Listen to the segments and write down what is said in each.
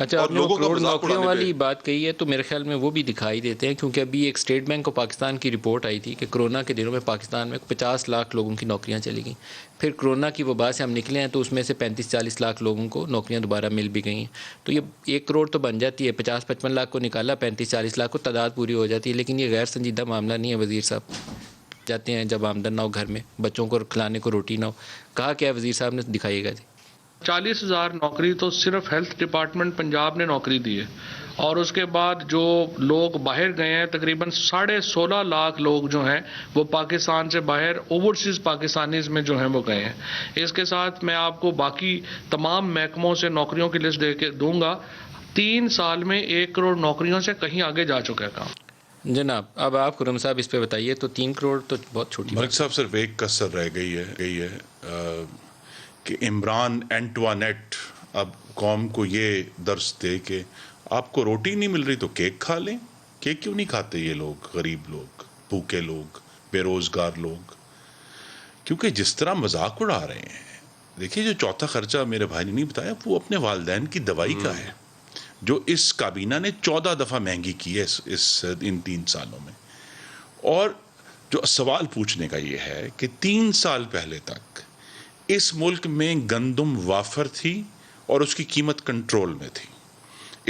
اچھا، اور آپ نے وہ لوگوں کا کروڑ مذاق نوکریوں اڑانے والی پہ. بات کہی ہے تو میرے خیال میں وہ بھی دکھائی دیتے ہیں، کیونکہ ابھی ایک اسٹیٹ بینک آف پاکستان کی رپورٹ آئی تھی کہ کرونا کے دنوں میں پاکستان میں 50 لاکھ لوگوں کی نوکریاں چلی گئیں. پھر کرونا کی وبا سے ہم نکلے ہیں تو اس میں سے 35-40 لاکھ لوگوں کو نوکریاں دوبارہ مل بھی گئی ہیں. تو یہ 1 کروڑ تو بن جاتی ہے، 50-55 لاکھ کو نکالا، 35-40 لاکھ کو تعداد پوری ہو جاتی ہے. لیکن یہ غیر سنجیدہ معاملہ نہیں ہے وزیر صاحب. جاتے ہیں جب آمدن نہ ہو گھر میں، بچوں کو کھلانے کو روٹی نہ ہو. کہا کیا وزیر صاحب نے، دکھائیے گا جی. 40,000 نوکری تو صرف ہیلتھ ڈپارٹمنٹ پنجاب نے نوکری دی ہے، اور اس کے بعد جو لوگ باہر گئے ہیں تقریباً 16.5 لاکھ لوگ جو ہیں وہ پاکستان سے باہر اوورسیز پاکستانیز میں جو ہیں وہ گئے ہیں. اس کے ساتھ میں آپ کو باقی تمام محکموں سے نوکریوں کی لسٹ دے کے دوں گا. 3 سال میں 1 کروڑ نوکریوں سے کہیں آگے جا چکا ہے کام. جناب اب آپ خرم صاحب اس پہ بتائیے. تو 3 کروڑ تو بہت چھوٹی ملک بات صاحب صرف ایک کسر رہ گئی ہے کہ عمران اینٹوانیٹ اب قوم کو یہ درس دے کہ آپ کو روٹی نہیں مل رہی تو کیک کھا لیں. کیک کیوں نہیں کھاتے یہ لوگ، غریب لوگ، بھوکے لوگ، بے روزگار لوگ؟ کیونکہ جس طرح مذاق اڑا رہے ہیں. دیکھیے جو چوتھا خرچہ میرے بھائی نے نہیں بتایا وہ اپنے والدین کی دوائی کا ہے، جو اس کابینہ نے 14 دفعہ مہنگی کی ہے ان 3 سالوں میں. اور جو سوال پوچھنے کا یہ ہے کہ 3 سال پہلے تک اس ملک میں گندم وافر تھی اور اس کی قیمت کنٹرول میں تھی.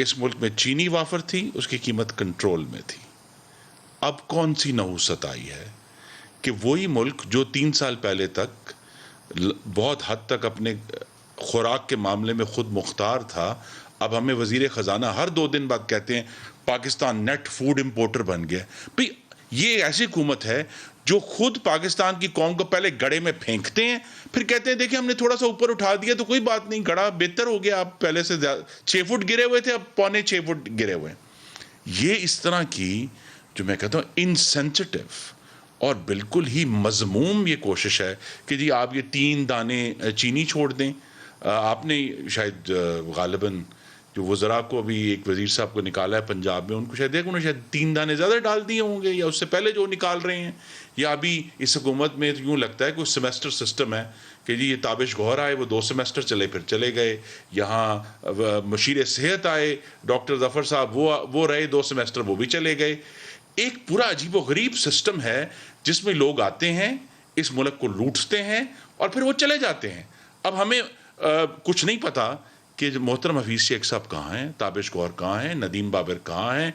اس ملک میں چینی وافر تھی، اس کی قیمت کنٹرول میں تھی. اب کون سی نحوست آئی ہے کہ وہی ملک جو 3 سال پہلے تک بہت حد تک اپنے خوراک کے معاملے میں خود مختار تھا، اب ہمیں وزیر خزانہ ہر 2 دن بعد کہتے ہیں پاکستان نیٹ فوڈ امپورٹر بن گیا. بھئی یہ ایسی حکومت ہے جو خود پاکستان کی قوم کو پہلے گڑے میں پھینکتے ہیں، پھر کہتے ہیں دیکھیں ہم نے تھوڑا سا اوپر اٹھا دیا تو کوئی بات نہیں، گڑا بہتر ہو گیا، آپ پہلے سے 6 فٹ گرے ہوئے تھے، اب 6.25 فٹ گرے ہوئے ہیں. یہ اس طرح کی جو میں کہتا ہوں انسینسٹیو اور بالکل ہی مذموم یہ کوشش ہے کہ جی آپ یہ 3 دانے چینی چھوڑ دیں. آپ نے شاید غالباً جو وزراء کو ابھی ایک وزیر صاحب کو نکالا ہے پنجاب میں، ان کو شاید انہوں نے شاید 3 دانے زیادہ ڈال دیے ہوں گے، یا اس سے پہلے جو نکال رہے ہیں، یا ابھی اس حکومت میں یوں لگتا ہے کہ سیمیسٹر سسٹم ہے کہ جی یہ تابش گوہر آئے وہ 2 سیمیسٹر چلے پھر چلے گئے، یہاں مشیر صحت آئے ڈاکٹر ظفر صاحب وہ رہے 2 سیمیسٹر وہ بھی چلے گئے. ایک پورا عجیب و غریب سسٹم ہے جس میں لوگ آتے ہیں، اس ملک کو لوٹتے ہیں اور پھر وہ چلے جاتے ہیں. اب ہمیں کچھ نہیں پتا کہ محترم حفیظ شیخ صاحب کہاں ہیں، تابش گوہر کہاں ہیں، ندیم بابر کہاں ہیں.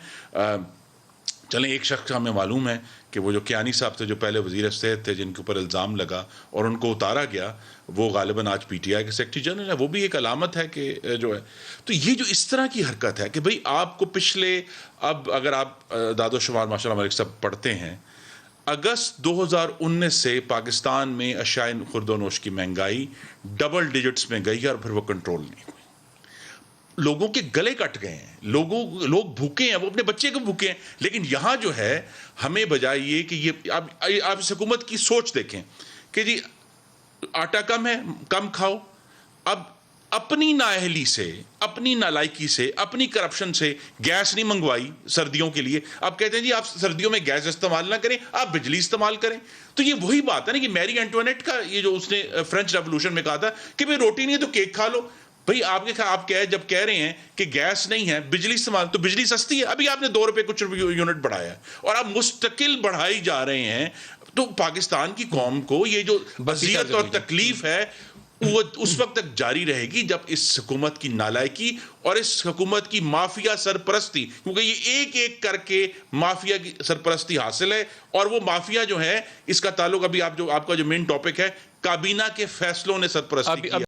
چلیں ایک شخص ہمیں معلوم ہے کہ وہ جو کیانی صاحب تھے جو پہلے وزیر صحت تھے جن کے اوپر الزام لگا اور ان کو اتارا گیا، وہ غالباً آج پی ٹی آئی کے سیکرٹری جنرل ہے. وہ بھی ایک علامت ہے کہ جو ہے تو یہ جو اس طرح کی حرکت ہے کہ بھئی آپ کو پچھلے، اب اگر آپ داد و شمار ماشاء اللہ ملک صاحب پڑھتے ہیں، اگست 2019 سے پاکستان میں اشیاء خورد و نوش کی مہنگائی ڈبل ڈیجٹس میں گئی ہے اور پھر وہ کنٹرول نہیں ہوئی. لوگوں کے گلے کٹ گئے ہیں، لوگ بھوکے ہیں، وہ اپنے بچے کو بھوکے ہیں. لیکن یہاں جو ہے ہمیں بجائے یہ کہ یہ آپ اس حکومت کی سوچ دیکھیں کہ جی آٹا کم ہے، کم کھاؤ. اب اپنی نااہلی سے، اپنی نالائکی سے، اپنی کرپشن سے گیس نہیں منگوائی سردیوں کے لیے، اب کہتے ہیں جی آپ سردیوں میں گیس استعمال نہ کریں، آپ بجلی استعمال کریں. تو یہ وہی بات ہے نا کہ میری اینٹوانیٹ کا یہ جو اس نے فرینچ ریولوشن میں کہا تھا کہ بھئی روٹی نہیں ہے تو کیک کھا لو. بھئی آپ جب کہہ رہے ہیں کہ گیس نہیں ہے، بجلی استعمال، تو بجلی سستی ہے. ابھی آپ نے 2 روپے کچھ یونٹ بڑھایا ہے اور آپ مستقل بڑھائی جا رہے ہیں. تو پاکستان کی قوم کو یہ جو اذیت اور تکلیف ہے وہ اس وقت تک جاری رہے گی جب اس حکومت کی نالائکی اور اس حکومت کی مافیا سرپرستی، کیونکہ یہ ایک ایک کر کے مافیا کی سرپرستی حاصل ہے. اور وہ مافیا جو ہے اس کا تعلق ابھی آپ کا جو مین ٹاپک ہے، کابینہ کے فیصلوں نے سرپرستی کی.